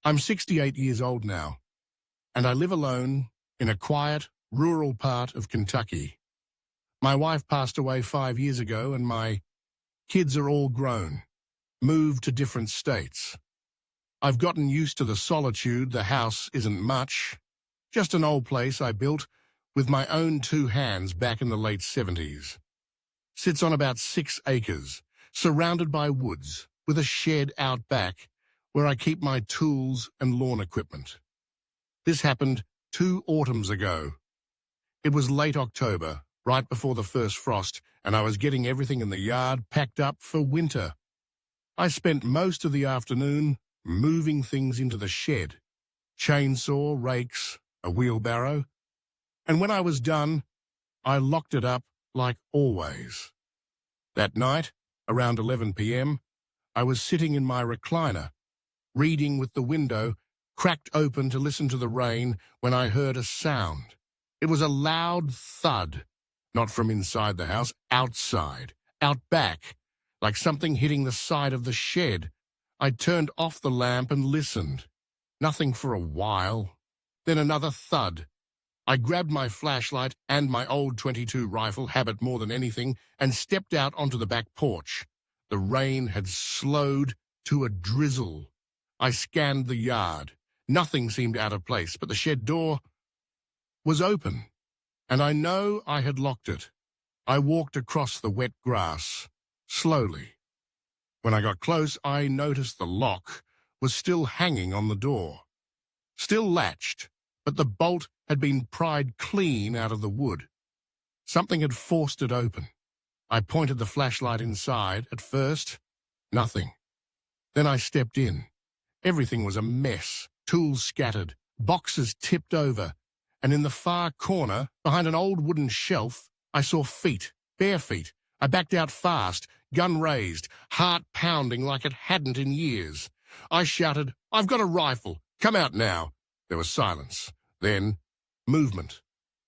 I'm 68 years old now, and I live alone in a quiet, rural part of Kentucky. My wife passed away 5 years ago, and my kids are all grown, moved to different states. I've gotten used to the solitude. The house isn't much, just an old place I built with my own 2 hands back in the late 70s. Sits on about 6 acres, surrounded by woods, with a shed out back where I keep my tools and lawn equipment. This happened 2 autumns ago. It was late October, right before the first frost, and I was getting everything in the yard packed up for winter. I spent most of the afternoon moving things into the shed, chainsaw, rakes, a wheelbarrow, and when I was done, I locked it up like always. That night, around 11 p.m., I was sitting in my recliner, reading with the window cracked open to listen to the rain when I heard a sound. It was a loud thud, not from inside the house, outside, out back, like something hitting the side of the shed. I turned off the lamp and listened. Nothing for a while. Then another thud. I grabbed my flashlight and my old .22 rifle, habit more than anything, and stepped out onto the back porch. The rain had slowed to a drizzle. I scanned the yard. Nothing seemed out of place, but the shed door was open, and I know I had locked it. I walked across the wet grass, slowly. When I got close, I noticed the lock was still hanging on the door. Still latched, but the bolt had been pried clean out of the wood. Something had forced it open. I pointed the flashlight inside. At first, nothing. Then I stepped in. Everything was a mess, tools scattered, boxes tipped over, and in the far corner, behind an old wooden shelf, I saw feet, bare feet. I backed out fast, gun raised, heart pounding like it hadn't in years. I shouted, "I've got a rifle! Come out now!" There was silence. Then, movement.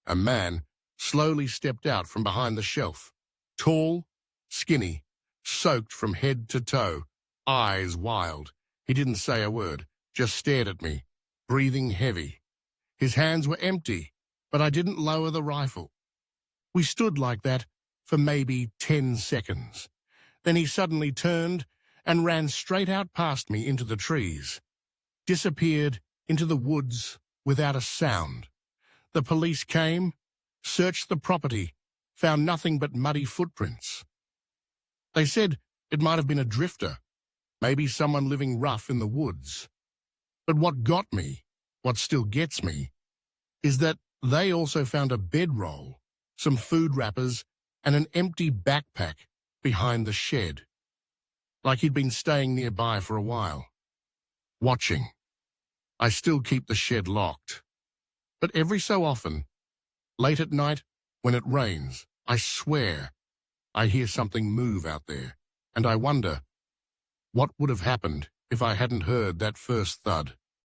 A man slowly stepped out from behind the shelf. Tall, skinny, soaked from head to toe, eyes wild. He didn't say a word, just stared at me, breathing heavy. His hands were empty, but I didn't lower the rifle. We stood like that for maybe 10 seconds. Then he suddenly turned and ran straight out past me into the trees, disappeared into the woods without a sound. The police came, searched the property, found nothing but muddy footprints. They said it might have been a drifter, maybe someone living rough in the woods. But what got me, what still gets me, is that they also found a bedroll, some food wrappers, and an empty backpack behind the shed, like he'd been staying nearby for a while, watching. I still keep the shed locked, but every so often, late at night, when it rains, I swear I hear something move out there, and I wonder what would have happened if I hadn't heard that first thud.